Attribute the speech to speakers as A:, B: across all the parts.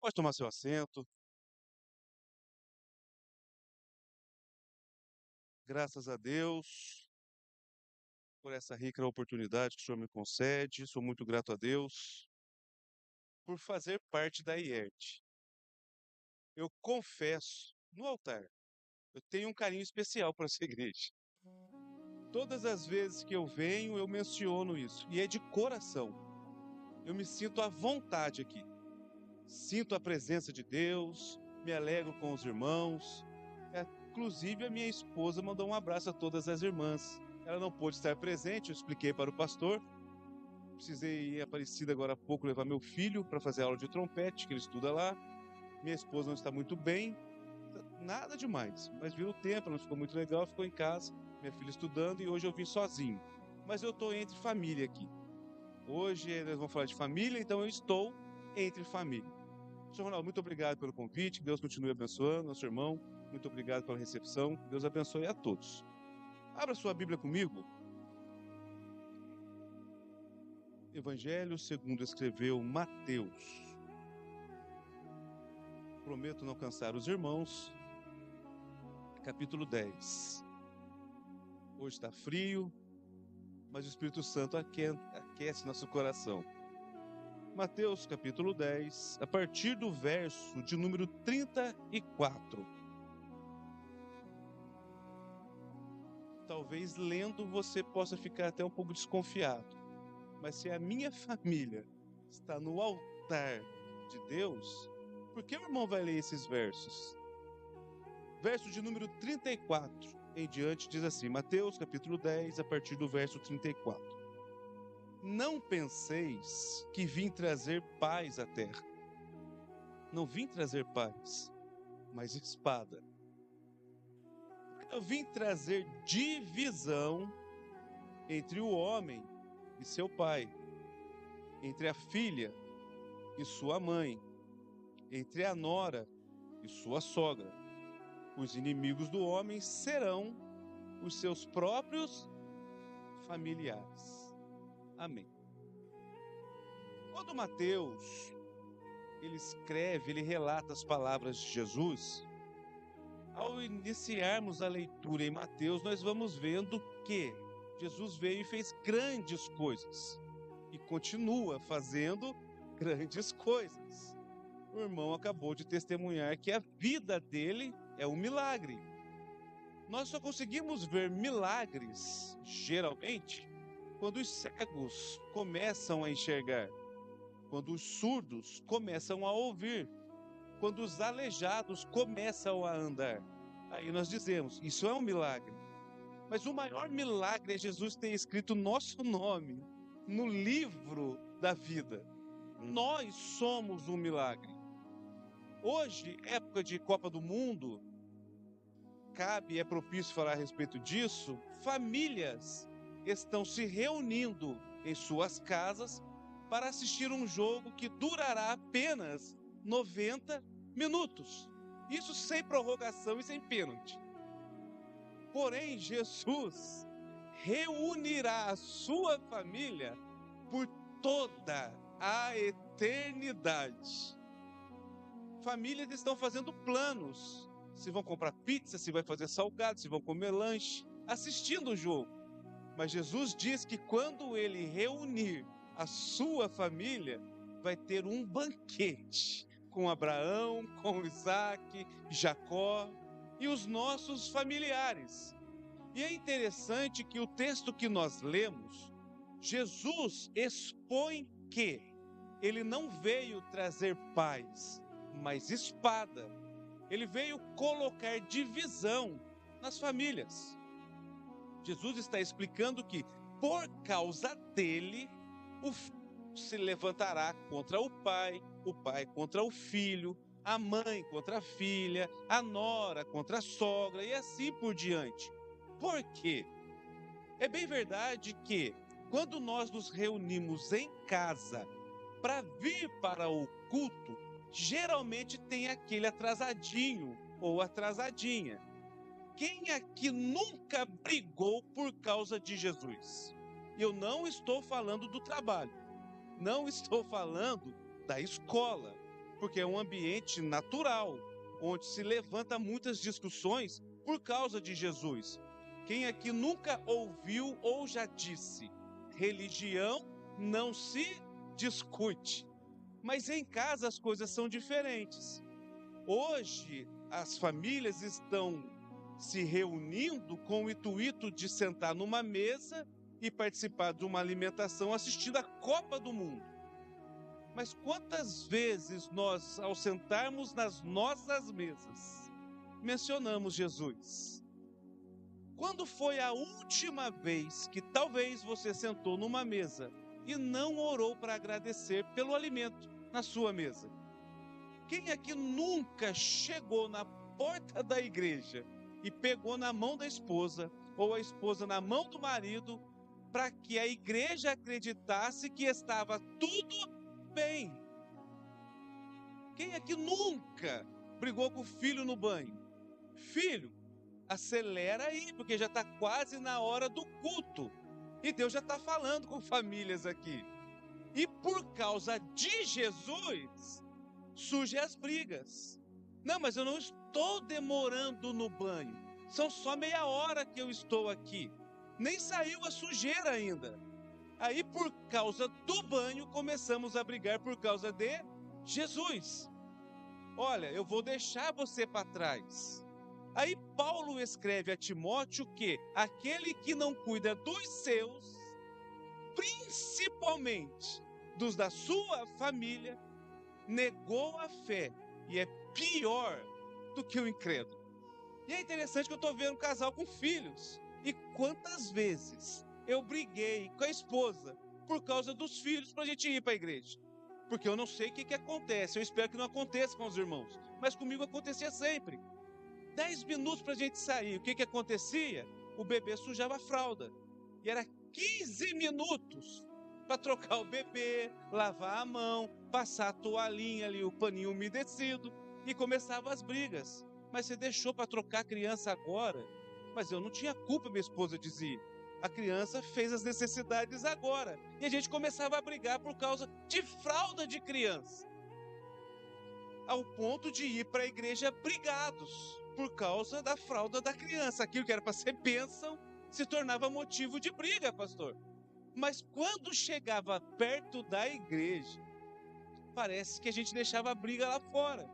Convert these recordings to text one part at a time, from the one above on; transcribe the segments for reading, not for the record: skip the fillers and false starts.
A: Pode tomar seu assento. Graças a Deus por essa rica oportunidade que o Senhor me concede. Sou muito grato a Deus por fazer parte da IERT. Eu confesso no altar, eu tenho um carinho especial por essa igreja. Todas as vezes que eu venho, eu menciono isso, e é de coração. Eu me sinto à vontade aqui. Sinto a presença de Deus, me alegro com os irmãos. Inclusive, a minha esposa mandou um abraço a todas as irmãs. Ela não pôde estar presente, eu expliquei para o pastor. Precisei ir a Aparecida agora há pouco levar meu filho para fazer aula de trompete, que ele estuda lá. Minha esposa não está muito bem, nada demais, mas viu o tempo, não ficou muito legal, ficou em casa, minha filha estudando, e hoje eu vim sozinho. Mas eu estou entre família aqui. Hoje nós vamos falar de família, então eu estou entre família. Senhor Ronaldo, muito obrigado pelo convite, que Deus continue abençoando nosso irmão, muito obrigado pela recepção, que Deus abençoe a todos. Abra sua Bíblia comigo. Evangelho segundo escreveu Mateus. Prometo não cansar os irmãos. Capítulo 10. Hoje está frio, mas o Espírito Santo aquece nosso coração. Mateus capítulo 10, a partir do verso de número 34. Talvez lendo você possa ficar até um pouco desconfiado, mas se a minha família está no altar de Deus, por que o irmão vai ler esses versos? Verso de número 34 em diante diz assim, Mateus capítulo 10, a partir do verso 34. Não penseis que vim trazer paz à terra. Não vim trazer paz, mas espada. Eu vim trazer divisão entre o homem e seu pai, entre a filha e sua mãe, entre a nora e sua sogra. Os inimigos do homem serão os seus próprios familiares. Amém. Quando Mateus, ele relata as palavras de Jesus, ao iniciarmos a leitura em Mateus, nós vamos vendo que Jesus veio e fez grandes coisas e continua fazendo grandes coisas. O irmão acabou de testemunhar que a vida dele é um milagre. Nós só conseguimos ver milagres, geralmente, quando os cegos começam a enxergar, quando os surdos começam a ouvir, quando os aleijados começam a andar. Aí nós dizemos, isso é um milagre. Mas o maior milagre é Jesus ter escrito nosso nome no livro da vida. Nós somos um milagre. Hoje, época de Copa do Mundo, é propício falar a respeito disso, famílias estão se reunindo em suas casas para assistir um jogo que durará apenas 90 minutos. Isso sem prorrogação e sem pênalti. Porém, Jesus reunirá a sua família por toda a eternidade. Famílias estão fazendo planos. Se vão comprar pizza, se vai fazer salgado, se vão comer lanche, assistindo o jogo. Mas Jesus diz que quando ele reunir a sua família, vai ter um banquete com Abraão, com Isaac, Jacó e os nossos familiares. E é interessante que o texto que nós lemos, Jesus expõe que ele não veio trazer paz, mas espada. Ele veio colocar divisão nas famílias. Jesus está explicando que, por causa dele, o filho se levantará contra o pai contra o filho, a mãe contra a filha, a nora contra a sogra e assim por diante. Por quê? É bem verdade que, quando nós nos reunimos em casa para vir para o culto, geralmente tem aquele atrasadinho ou atrasadinha. Quem aqui nunca brigou por causa de Jesus? Eu não estou falando do trabalho, não estou falando da escola. porque é um ambiente natural, onde se levanta muitas discussões por causa de Jesus. Quem aqui nunca ouviu ou já disse: religião não se discute. Mas em casa as coisas são diferentes. Hoje as famílias estão se reunindo com o intuito de sentar numa mesa e participar de uma alimentação assistindo a Copa do Mundo. Mas quantas vezes nós, ao sentarmos nas nossas mesas, mencionamos Jesus? Quando foi a última vez que talvez você sentou numa mesa e não orou para agradecer pelo alimento na sua mesa? Quem aqui nunca chegou na porta da igreja e pegou na mão da esposa ou a esposa na mão do marido para que a igreja acreditasse que estava tudo bem? Quem aqui nunca brigou com o filho no banho? Filho, acelera aí, porque já está quase na hora do culto. E Deus já está falando com famílias aqui. E por causa de Jesus, surgem as brigas. Não, mas eu não estou demorando no banho. São só meia hora que eu estou aqui. Nem saiu a sujeira ainda. Aí, por causa do banho, começamos a brigar por causa de Jesus. Olha, eu vou deixar você para trás. Aí Paulo escreve a Timóteo que aquele que não cuida dos seus, principalmente dos da sua família, negou a fé e é pior do que o incrédulo. E é interessante que eu estou vendo um casal com filhos. E quantas vezes eu briguei com a esposa por causa dos filhos para a gente ir para a igreja. Porque eu não sei o que acontece, eu espero que não aconteça com os irmãos. Mas comigo acontecia sempre. 10 minutos para a gente sair, o que acontecia? O bebê sujava a fralda. E era 15 minutos para trocar o bebê, lavar a mão, passar a toalhinha ali, o paninho umedecido. E começavam as brigas. Mas você deixou para trocar a criança agora? Mas eu não tinha culpa, minha esposa dizia. A criança fez as necessidades agora. E a gente começava a brigar por causa de fralda de criança. Ao ponto de ir para a igreja brigados por causa da fralda da criança. Aquilo que era para ser bênção se tornava motivo de briga, pastor. Mas quando chegava perto da igreja, parece que a gente deixava a briga lá fora.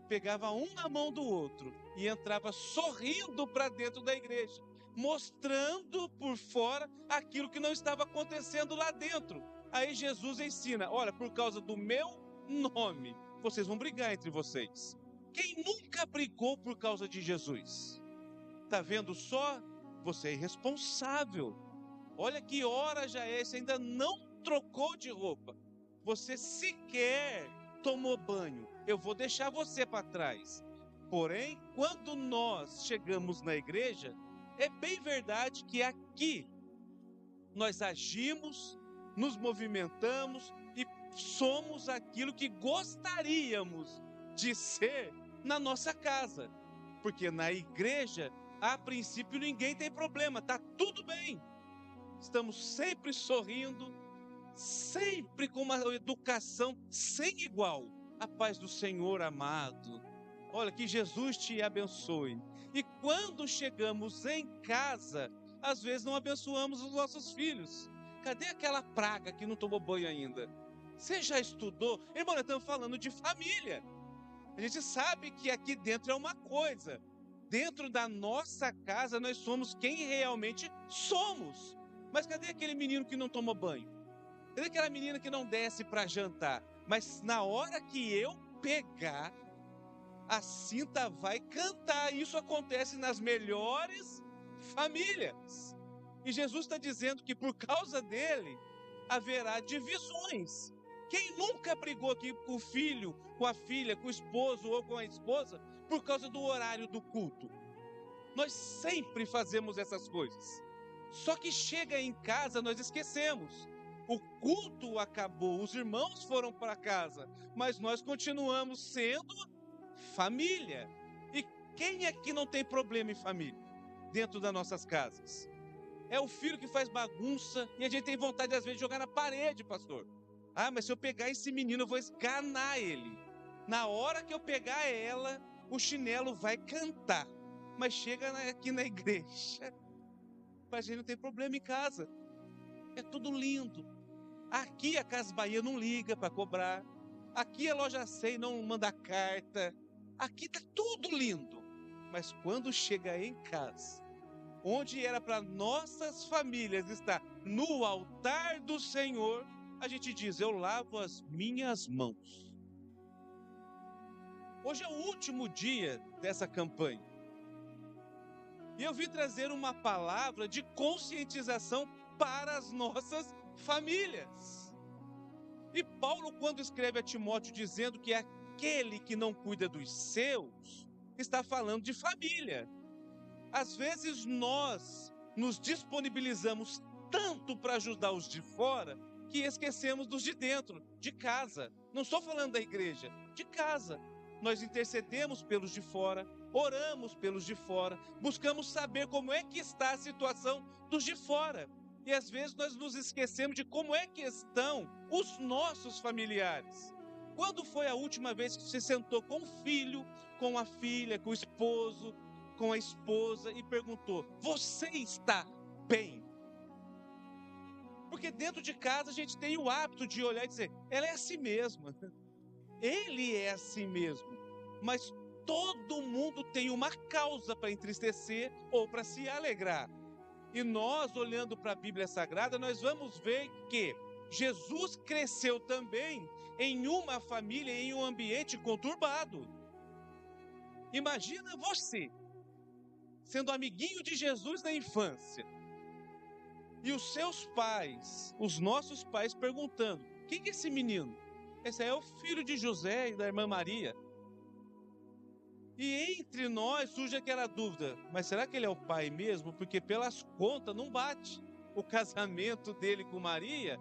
A: Pegava um na mão do outro e entrava sorrindo para dentro da igreja, mostrando por fora aquilo que não estava acontecendo lá dentro. Aí Jesus ensina: olha, por causa do meu nome, vocês vão brigar entre vocês. Quem nunca brigou por causa de Jesus? Tá vendo só? Você é irresponsável. Olha que hora já é, você ainda não trocou de roupa. Você sequer tomou banho. Eu vou deixar você para trás. Porém, quando nós chegamos na igreja, é bem verdade que aqui nós agimos, nos movimentamos e somos aquilo que gostaríamos de ser na nossa casa. Porque na igreja, a princípio, ninguém tem problema, tá tudo bem. Estamos sempre sorrindo, sempre com uma educação sem igual. A paz do Senhor, amado. Olha, que Jesus te abençoe. E quando chegamos em casa, às vezes não abençoamos os nossos filhos. Cadê aquela praga que não tomou banho ainda? Você já estudou? Irmão, nós estamos falando de família. A gente sabe que aqui dentro é uma coisa. Dentro da nossa casa, nós somos quem realmente somos. Mas cadê aquele menino que não tomou banho? Cadê aquela menina que não desce para jantar? Mas na hora que eu pegar, a cinta vai cantar. Isso acontece nas melhores famílias. E Jesus está dizendo que por causa dele haverá divisões. Quem nunca brigou aqui com o filho, com a filha, com o esposo ou com a esposa por causa do horário do culto? Nós sempre fazemos essas coisas. Só que chega em casa, nós esquecemos. O culto acabou, os irmãos foram para casa, mas nós continuamos sendo família. E quem aqui não tem problema em família dentro das nossas casas? É o filho que faz bagunça e a gente tem vontade às vezes de jogar na parede, pastor. Ah, mas se eu pegar esse menino eu vou esganar ele. Na hora que eu pegar ela, o chinelo vai cantar. Mas chega aqui na igreja, a gente não tem problema em casa. É tudo lindo. Aqui a Casa Bahia não liga para cobrar. Aqui a Loja 100 não manda carta. Aqui tá tudo lindo. Mas quando chega em casa, onde era para nossas famílias estar no altar do Senhor, a gente diz: eu lavo as minhas mãos. Hoje é o último dia dessa campanha. E eu vim trazer uma palavra de conscientização para as nossas famílias. E Paulo, quando escreve a Timóteo dizendo que aquele que não cuida dos seus, está falando de família. Às vezes nós nos disponibilizamos tanto para ajudar os de fora, que esquecemos dos de dentro, de casa. Não estou falando da igreja, de casa. Nós intercedemos pelos de fora, oramos pelos de fora, buscamos saber como é que está a situação dos de fora. E às vezes nós nos esquecemos de como é que estão os nossos familiares. Quando foi a última vez que você sentou com o filho, com a filha, com o esposo, com a esposa e perguntou: você está bem? Porque dentro de casa a gente tem o hábito de olhar e dizer: ela é assim mesma, ele é assim mesmo. Mas todo mundo tem uma causa para entristecer ou para se alegrar. E nós, olhando para a Bíblia Sagrada, nós vamos ver que Jesus cresceu também em uma família, em um ambiente conturbado. Imagina você sendo amiguinho de Jesus na infância, e os seus pais, os nossos pais, perguntando: quem é esse menino? Esse é o filho de José e da irmã Maria. E entre nós surge aquela dúvida: mas será que ele é o pai mesmo? Porque pelas contas não bate. O casamento dele com Maria,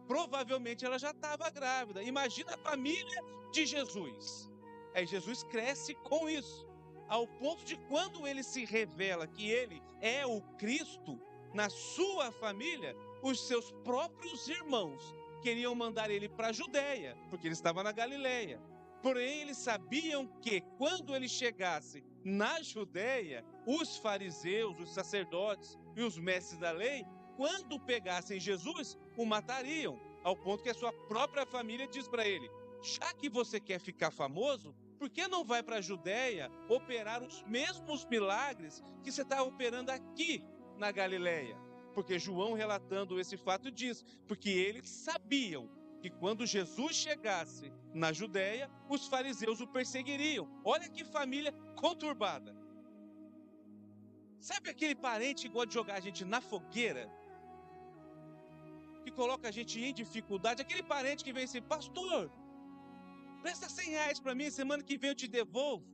A: provavelmente ela já estava grávida. Imagina a família de Jesus. Aí Jesus cresce com isso, ao ponto de quando ele se revela que ele é o Cristo, na sua família, os seus próprios irmãos queriam mandar ele para a Judéia, porque ele estava na Galileia. Porém, eles sabiam que quando ele chegasse na Judéia, os fariseus, os sacerdotes e os mestres da lei, quando pegassem Jesus, o matariam, ao ponto que a sua própria família diz para ele: já que você quer ficar famoso, por que não vai para a Judéia operar os mesmos milagres que você está operando aqui na Galileia? Porque João, relatando esse fato, diz: porque eles sabiam que quando Jesus chegasse na Judéia, os fariseus o perseguiriam. Olha que família conturbada. Sabe aquele parente que gosta de jogar a gente na fogueira? Que coloca a gente em dificuldade? Aquele parente que vem assim: pastor, presta R$100 para mim, semana que vem eu te devolvo.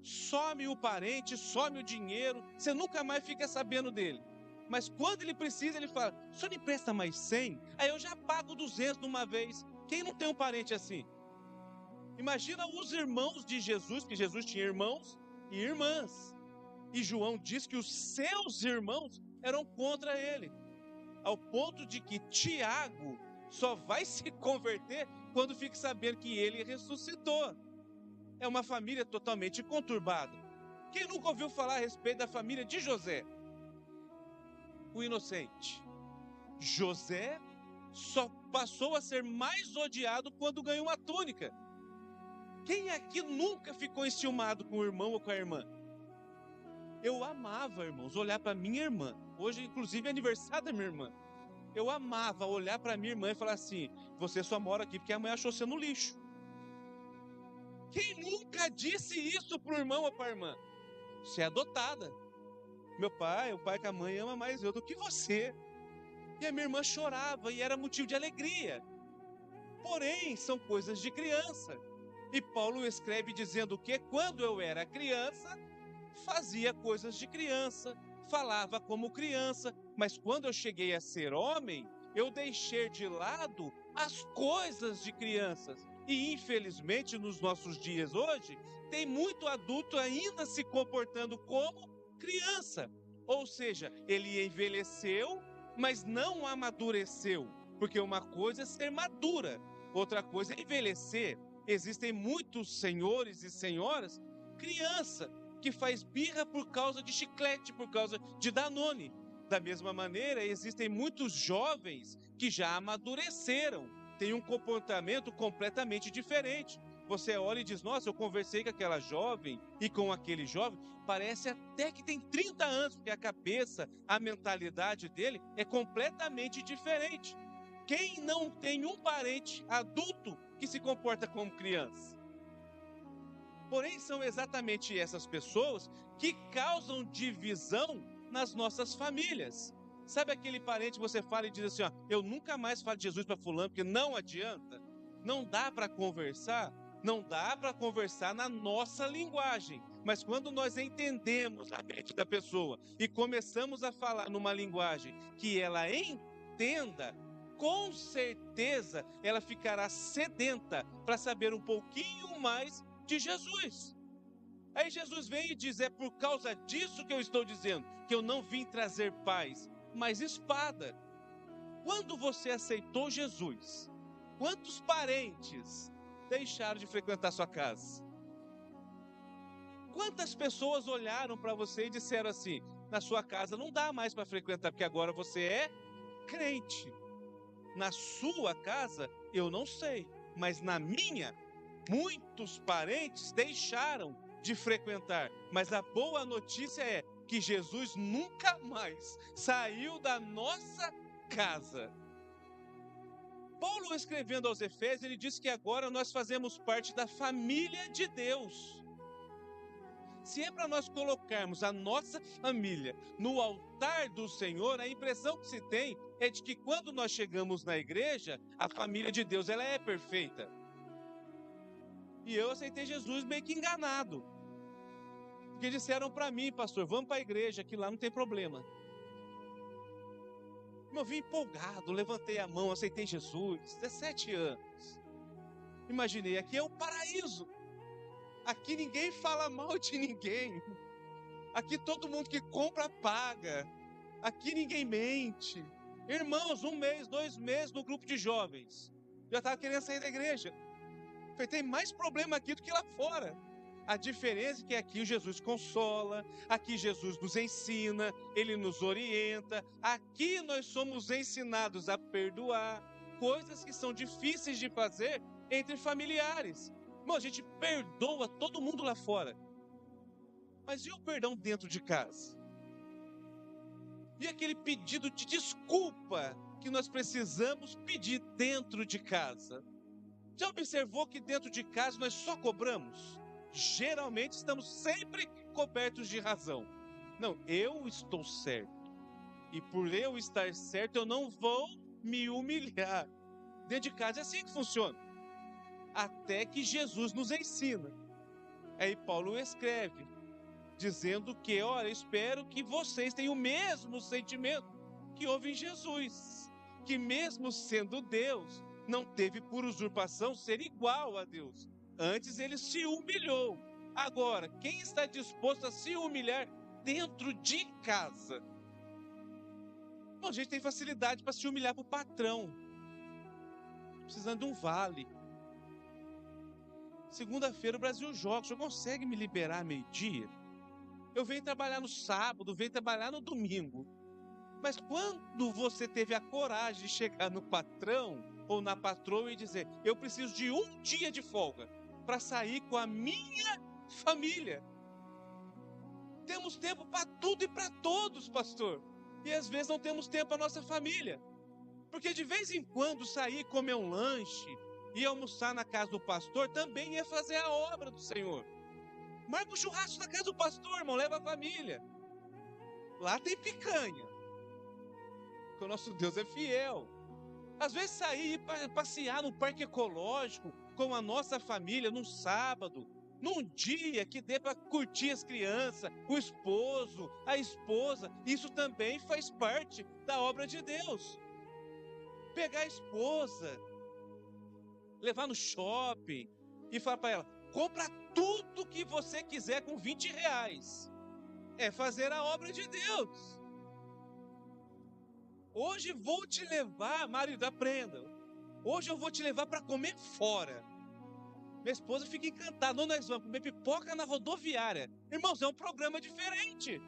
A: Some o parente, some o dinheiro, você nunca mais fica sabendo dele. Mas quando ele precisa, ele fala: o senhor me empresta mais 100? Aí eu já pago 200 de uma vez. Quem não tem um parente assim? Imagina os irmãos de Jesus, que Jesus tinha irmãos e irmãs. E João diz que os seus irmãos eram contra ele, ao ponto de que Tiago só vai se converter quando fica sabendo que ele ressuscitou. É uma família totalmente conturbada. Quem nunca ouviu falar a respeito da família de José? O inocente. José só passou a ser mais odiado quando ganhou uma túnica. Quem aqui nunca ficou enciumado com o irmão ou com a irmã? Eu amava, irmãos, olhar para minha irmã. Hoje, inclusive, é aniversário da minha irmã. Eu amava olhar para minha irmã e falar assim: você só mora aqui porque a mãe achou você no lixo. Quem nunca disse isso para o irmão ou para a irmã? Você é adotada. Meu pai, o pai que a mãe ama mais eu do que você. E a minha irmã chorava e era motivo de alegria. Porém, são coisas de criança. E Paulo escreve dizendo que quando eu era criança, fazia coisas de criança, falava como criança, mas quando eu cheguei a ser homem, eu deixei de lado as coisas de crianças. E infelizmente nos nossos dias hoje, tem muito adulto ainda se comportando como criança. Ou seja, ele envelheceu, mas não amadureceu. Porque uma coisa é ser madura, outra coisa é envelhecer. existem muitos senhores e senhoras, criança, que faz birra por causa de chiclete, por causa de Danone. Da mesma maneira, existem muitos jovens que já amadureceram, têm um comportamento completamente diferente. Você olha e diz, nossa, eu conversei com aquela jovem e com aquele jovem, parece até que tem 30 anos, porque a cabeça, a mentalidade dele é completamente diferente. Quem não tem um parente adulto que se comporta como criança? Porém, são exatamente essas pessoas que causam divisão nas nossas famílias. Sabe aquele parente que você fala e diz assim, ó, eu nunca mais falo de Jesus para fulano, porque não adianta, não dá para conversar, não dá para conversar na nossa linguagem. Mas quando nós entendemos a mente da pessoa e começamos a falar numa linguagem que ela entenda, com certeza ela ficará sedenta para saber um pouquinho mais de Jesus. Aí Jesus vem e diz, é por causa disso que eu estou dizendo, que eu não vim trazer paz, mas espada. Quando você aceitou Jesus, quantos parentes deixaram de frequentar sua casa? Quantas pessoas olharam para você e disseram assim, na sua casa não dá mais para frequentar, porque agora você é crente. Na sua casa, eu não sei, mas na minha, muitos parentes deixaram de frequentar, mas a boa notícia é que Jesus nunca mais saiu da nossa casa. Paulo, escrevendo aos Efésios, ele diz que agora nós fazemos parte da família de Deus. Se é para nós colocarmos a nossa família no altar do Senhor, a impressão que se tem é de que quando nós chegamos na igreja, a família de Deus ela é perfeita. E eu aceitei Jesus meio que enganado. Porque disseram para mim, pastor, vamos para a igreja, que lá não tem problema. Eu vim empolgado, levantei a mão, aceitei Jesus, 17 anos. Imaginei, aqui é o paraíso. Aqui ninguém fala mal de ninguém. Aqui todo mundo que compra paga. Aqui ninguém mente. Irmãos, 1 mês, 2 meses no grupo de jovens. Já estava querendo sair da igreja. Falei, tem mais problema aqui do que lá fora. A diferença é que aqui Jesus consola, aqui Jesus nos ensina, Ele nos orienta. Aqui nós somos ensinados a perdoar coisas que são difíceis de fazer entre familiares. Irmão, a gente perdoa todo mundo lá fora. Mas e o perdão dentro de casa? E aquele pedido de desculpa que nós precisamos pedir dentro de casa? Já observou que dentro de casa nós só cobramos? Geralmente estamos sempre cobertos de razão. Não, eu estou certo. E por eu estar certo, eu não vou me humilhar. Dentro de casa é assim que funciona. Até que Jesus nos ensina. Aí Paulo escreve, dizendo que, olha, espero que vocês tenham o mesmo sentimento que houve em Jesus. Que mesmo sendo Deus, não teve por usurpação ser igual a Deus. Antes ele se humilhou. Agora, quem está disposto a se humilhar dentro de casa? Bom, a gente tem facilidade para se humilhar para o patrão. Precisando de um vale. Segunda-feira o Brasil joga. O senhor consegue me liberar meio-dia? Eu venho trabalhar no sábado, venho trabalhar no domingo. Mas quando você teve a coragem de chegar no patrão ou na patroa e dizer, eu preciso de 1 dia de folga para sair com a minha família? Temos tempo para tudo e para todos, pastor. E às vezes não temos tempo para a nossa família. Porque de vez em quando sair comer um lanche e almoçar na casa do pastor também é fazer a obra do Senhor. Marca um churrasco na casa do pastor, irmão, leva a família. Lá tem picanha. Porque o nosso Deus é fiel. Às vezes sair para passear no parque ecológico com a nossa família num sábado, num dia que dê para curtir as crianças, o esposo, a esposa, isso também faz parte da obra de Deus. Pegar a esposa, levar no shopping e falar para ela, compra tudo que você quiser com R$20. É fazer a obra de Deus. Hoje vou te levar, marido, aprenda. Hoje eu vou te levar para comer fora. Minha esposa fica encantada. Não, nós vamos comer pipoca na rodoviária. Irmãos, é um programa diferente.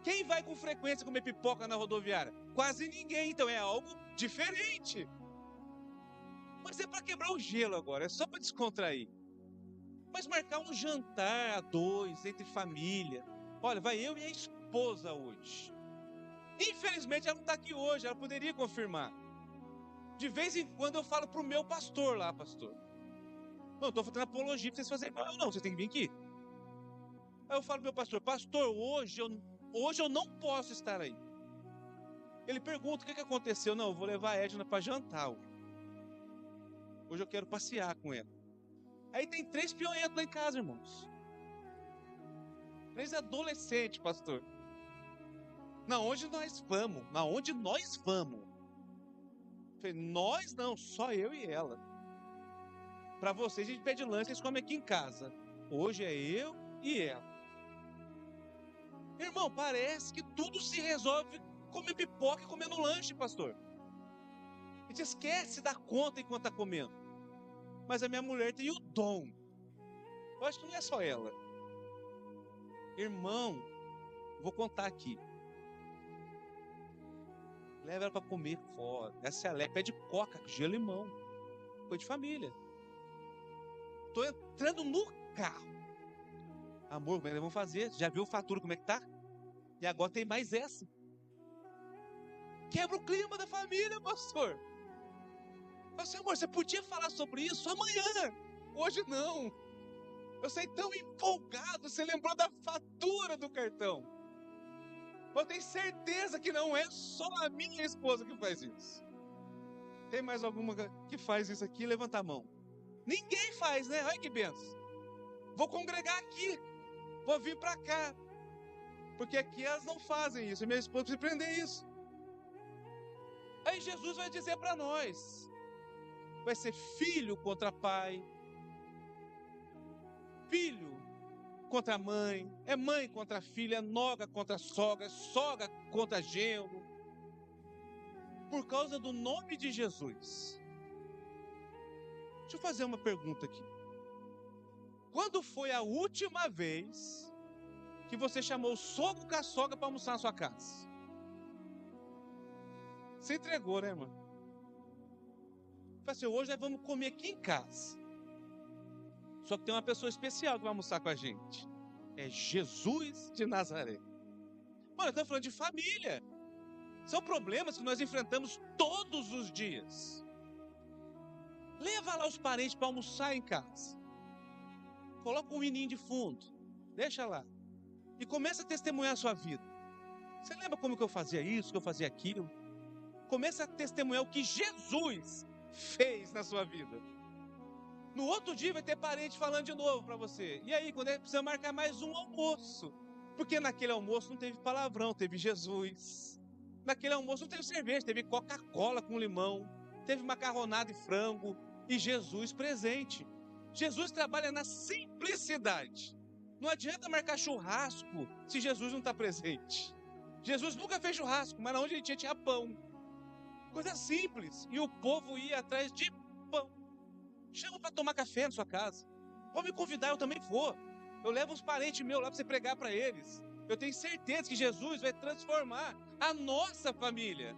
A: Quem vai com frequência comer pipoca na rodoviária? Quase ninguém, então é algo diferente. Mas é para quebrar o gelo agora, é só para descontrair. Mas marcar um jantar a dois, entre família. Olha, vai eu e a esposa hoje. Infelizmente ela não está aqui hoje, ela poderia confirmar. De vez em quando eu falo para o meu pastor lá, pastor. Não, estou fazendo apologia para vocês fazerem mal, não, vocês têm que vir aqui. Aí eu falo para o meu pastor, pastor, hoje eu não posso estar aí. Ele pergunta o que aconteceu. Não, eu vou levar a Edna para jantar. Hoje eu quero passear com ela. Aí tem 3 pionhentos lá em casa, irmãos. 3 adolescentes, pastor. Na onde nós vamos? Na onde nós vamos? Eu falei, nós não, só eu e ela. Para vocês, a gente pede lanche, eles comem aqui em casa. Hoje é eu e ela. Irmão, parece que tudo se resolve comendo pipoca e comendo lanche, pastor. A gente esquece da conta enquanto está comendo. Mas a minha mulher tem o dom. Eu acho que não é só ela. Irmão, vou contar aqui. Leva ela para comer fora. Essa é alegre, pede coca, gelo e limão. Coisa de família. Estou entrando no carro. Amor, como é que nós vamos fazer? Já viu o fatura como é que tá? E agora tem mais essa. Quebra o clima da família, pastor. Pastor, amor, você podia falar sobre isso amanhã. Hoje não. Eu saí tão empolgado, você lembrou da fatura do cartão. Eu tenho certeza que não é só a minha esposa que faz isso. Tem mais alguma que faz isso aqui? Levanta a mão. Ninguém faz, né? Olha que benção. Vou congregar aqui. Vou vir para cá. Porque aqui elas não fazem isso. Minha esposa precisa aprender isso. Aí Jesus vai dizer para nós. Vai ser filho contra pai. Filho contra mãe. É mãe contra filha. É noga contra sogra. É sogra contra genro. Por causa do nome de Jesus. Deixa eu fazer uma pergunta aqui. Quando foi a última vez que você chamou o sogro com a sogra para almoçar na sua casa? Você entregou, né, irmão? Falei assim, hoje nós vamos comer aqui em casa. Só que tem uma pessoa especial que vai almoçar com a gente. É Jesus de Nazaré. Mano, estamos falando de família. São problemas que nós enfrentamos todos os dias. Leva lá os parentes para almoçar em casa. Coloca um menino de fundo. Deixa lá. E começa a testemunhar a sua vida. Você lembra como que eu fazia isso, que eu fazia aquilo? Começa a testemunhar o que Jesus fez na sua vida. No outro dia vai ter parente falando de novo para você. E aí, quando é que precisa marcar mais um almoço? Porque naquele almoço não teve palavrão, teve Jesus. Naquele almoço não teve cerveja, teve Coca-Cola com limão. Teve macarronada e frango. E Jesus presente. Jesus trabalha na simplicidade. Não adianta marcar churrasco se Jesus não está presente. Jesus nunca fez churrasco, mas onde ele tinha pão. Coisa simples. E o povo ia atrás de pão. Chama para tomar café na sua casa. Pode me convidar, eu também vou. Eu levo uns parentes meus lá para você pregar para eles. Eu tenho certeza que Jesus vai transformar a nossa família.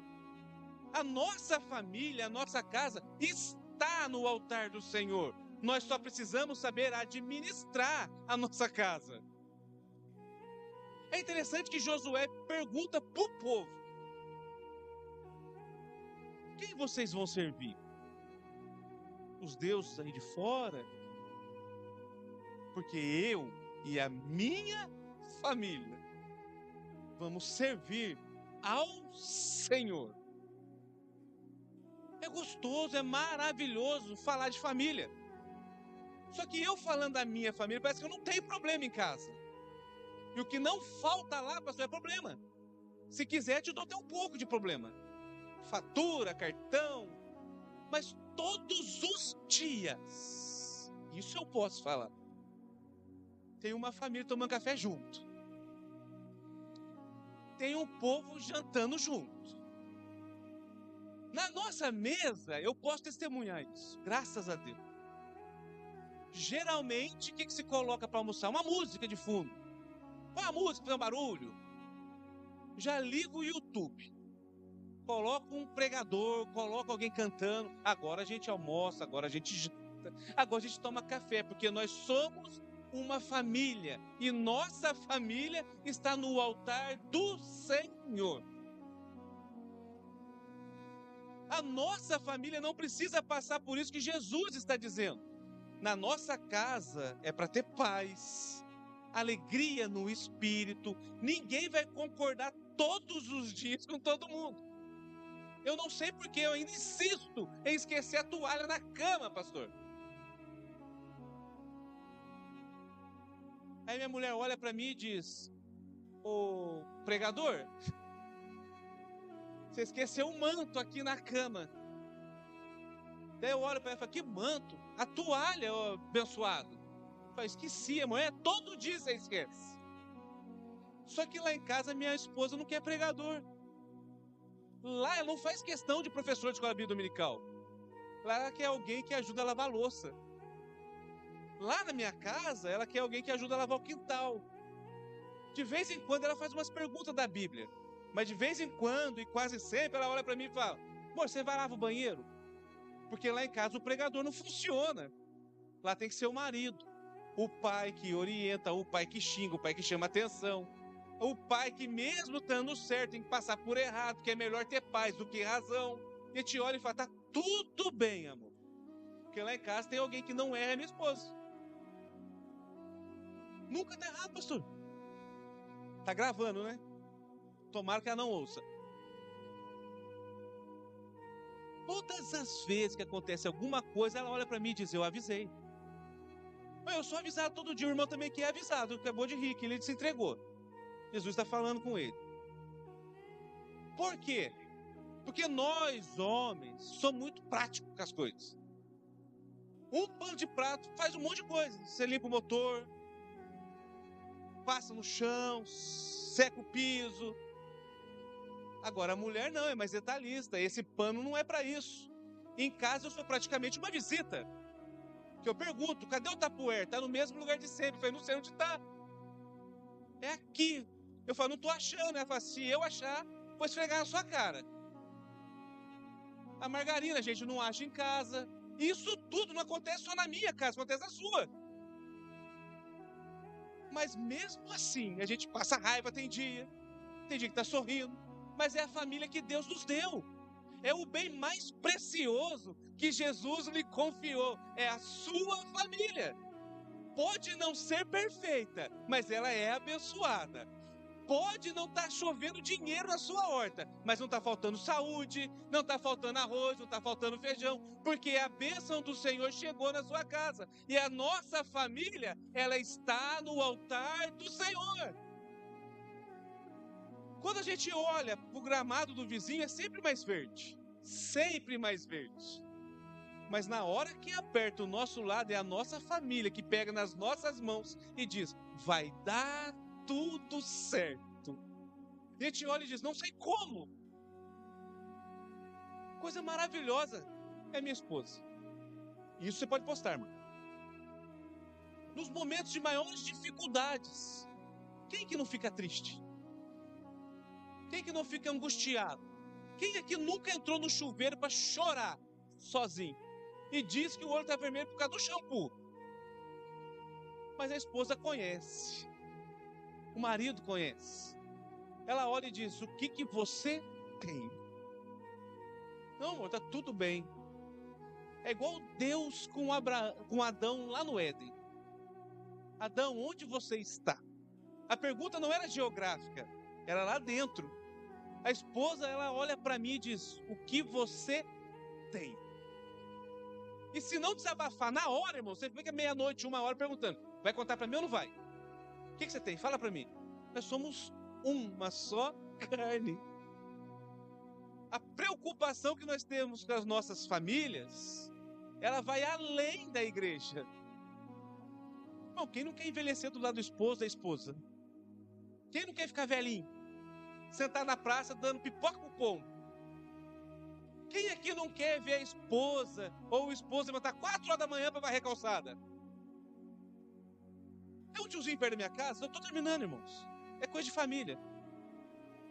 A: A nossa família, a nossa casa está no altar do Senhor. Nós só precisamos saber administrar a nossa casa. É interessante que Josué pergunta para o povo: quem vocês vão servir? Os deuses aí de fora? Porque eu e a minha família vamos servir ao Senhor. É gostoso, é maravilhoso falar de família. Só que eu falando da minha família, parece que eu não tenho problema em casa. E o que não falta lá, pastor, é problema. Se quiser, te dou até um pouco de problema. Fatura, cartão. Mas todos os dias, isso eu posso falar, tem uma família tomando café junto. Tem um povo jantando junto. Na nossa mesa, eu posso testemunhar isso. Graças a Deus. Geralmente, o que se coloca para almoçar? Uma música de fundo. Põe a música, faz um barulho. Já liga o YouTube. Coloca um pregador, coloca alguém cantando. Agora a gente almoça, agora a gente janta, agora a gente toma café, porque nós somos uma família. E nossa família está no altar do Senhor. A nossa família não precisa passar por isso que Jesus está dizendo. Na nossa casa é para ter paz, alegria no espírito. Ninguém vai concordar todos os dias com todo mundo. Eu não sei porque eu ainda insisto em esquecer a toalha na cama, pastor. Aí minha mulher olha para mim e diz: ô pregador, você esqueceu o manto aqui na cama. Daí eu olho para ela e falo: que manto? A toalha, ó, abençoado. Eu falo: esqueci, amanhã todo dia você esquece. Só que lá em casa minha esposa não quer pregador. Lá ela não faz questão de professor de escola bíblica dominical. Lá ela quer alguém que ajuda a lavar a louça. Lá na minha casa, ela quer alguém que ajuda a lavar o quintal. De vez em quando ela faz umas perguntas da Bíblia. Mas de vez em quando, e quase sempre, ela olha para mim e fala: amor, você vai lavar o banheiro? Porque lá em casa o pregador não funciona. Lá tem que ser o marido. O pai que orienta, o pai que xinga, o pai que chama atenção. O pai que mesmo estando certo tem que passar por errado, que é melhor ter paz do que razão. E a gente olha e fala: tá tudo bem, amor. Porque lá em casa tem alguém que não erra, é minha esposa. Nunca tá errado, pastor. Tá gravando, né? Tomara que ela não ouça. Todas as vezes que acontece alguma coisa, ela olha para mim e diz: eu avisei. Eu sou avisado todo dia, o irmão também que é avisado, acabou de rir, que ele se entregou. Jesus está falando com ele. Por quê? Porque nós, homens, somos muito práticos com as coisas. Um pano de prato faz um monte de coisa. Você limpa o motor, passa no chão, seca o piso. Agora a mulher não, é mais detalhista. Esse pano não é para isso. Em casa eu sou praticamente uma visita. Que eu pergunto: cadê o tapuér? Está no mesmo lugar de sempre. Eu falei: não sei onde está. É aqui. Eu falo: não estou achando. Ela fala: se eu achar, vou esfregar na sua cara. A margarina a gente não acha em casa. Isso tudo não acontece só na minha casa, acontece na sua. Mas mesmo assim, a gente passa raiva, tem dia que está sorrindo. Mas é a família que Deus nos deu. É o bem mais precioso que Jesus lhe confiou. É a sua família. Pode não ser perfeita, mas ela é abençoada. Pode não estar chovendo dinheiro na sua horta, mas não está faltando saúde, não está faltando arroz, não está faltando feijão, porque a bênção do Senhor chegou na sua casa. E a nossa família, ela está no altar do Senhor. Quando a gente olha para o gramado do vizinho, é sempre mais verde. Sempre mais verde. Mas na hora que aperta o nosso lado, é a nossa família que pega nas nossas mãos e diz: vai dar tudo certo. E a gente olha e diz: não sei como. Coisa maravilhosa é minha esposa. Isso você pode postar, irmão. Nos momentos de maiores dificuldades, quem que não fica triste? Quem que não fica angustiado? Quem aqui nunca entrou no chuveiro para chorar sozinho e diz que o olho está vermelho por causa do shampoo? Mas a esposa conhece. O marido conhece. Ela olha e diz: o que você tem? Não, amor, está tudo bem. É igual Deus com Adão lá no Éden. Adão, onde você está? A pergunta não era geográfica, era lá dentro. A esposa, ela olha para mim e diz: o que você tem? E se não desabafar na hora, irmão, você fica meia-noite, 1 hora perguntando: vai contar para mim ou não vai? O que você tem? Fala para mim. Nós somos uma só carne. A preocupação que nós temos com as nossas famílias, ela vai além da igreja. Bom, quem não quer envelhecer do lado do esposo, da esposa? Quem não quer ficar velhinho? Sentar na praça dando pipoca pro pombo? Quem aqui não quer ver a esposa ou o esposo levantar 4 horas da manhã para varrer a calçada? um tiozinho perto da minha casa, eu estou terminando, irmãos. É coisa de família.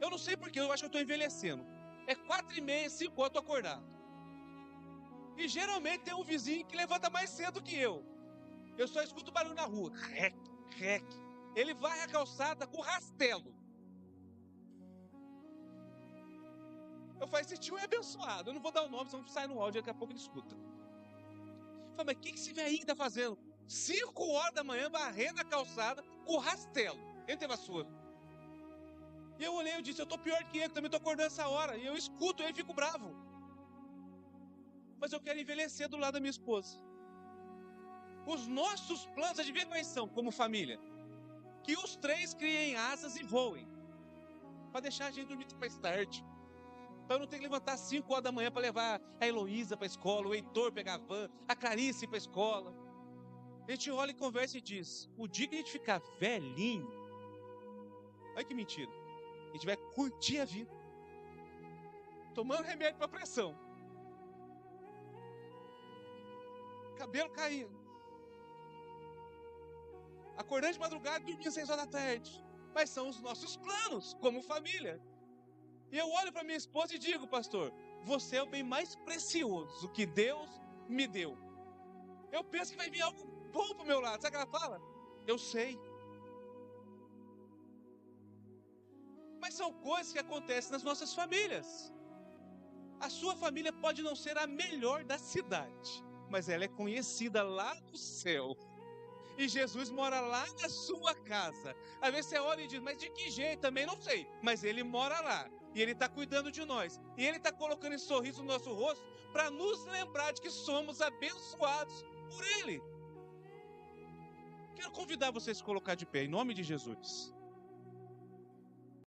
A: Eu não sei porquê, eu acho que eu estou envelhecendo. É 4h30, 5 horas, eu estou acordado. E geralmente tem um vizinho que levanta mais cedo que eu. Eu só escuto barulho na rua. Rec, rec. Ele varre a calçada com rastelo. Eu falo, esse tio é abençoado. Eu não vou dar o nome, senão sai no áudio, daqui a pouco ele escuta. Eu falo, mas o que esse velhinho está fazendo? 5 horas da manhã, varrendo a calçada com rastelo. Ele tem vassoura. E eu olhei e disse, eu estou pior que ele, também estou acordando essa hora. E eu escuto ele e fico bravo. Mas eu quero envelhecer do lado da minha esposa. Os nossos planos, adivinha quais são, como família? Que os 3 criem asas e voem. Para deixar a gente dormir mais tarde. Para eu não ter que levantar às 5 horas da manhã para levar a Heloísa para a escola, o Heitor pegar a van, a Clarice para a escola. A gente olha e conversa e diz, o dia que a gente ficar velhinho, olha que mentira, a gente vai curtir a vida. Tomando remédio para pressão. Cabelo caindo. Acordando de madrugada e dormindo 6 horas da tarde. Mas são os nossos planos, como família. E eu olho para minha esposa e digo, pastor, você é o bem mais precioso que Deus me deu. Eu penso que vai vir algo bom para o meu lado. Sabe o que ela fala? Eu sei. Mas são coisas que acontecem nas nossas famílias. A sua família pode não ser a melhor da cidade, mas ela é conhecida lá no céu. E Jesus mora lá na sua casa. Às vezes você olha e diz, mas de que jeito? Também não sei. Mas Ele mora lá. E Ele está cuidando de nós. E Ele está colocando esse sorriso no nosso rosto para nos lembrar de que somos abençoados por Ele. Quero convidar vocês a se colocar de pé, em nome de Jesus.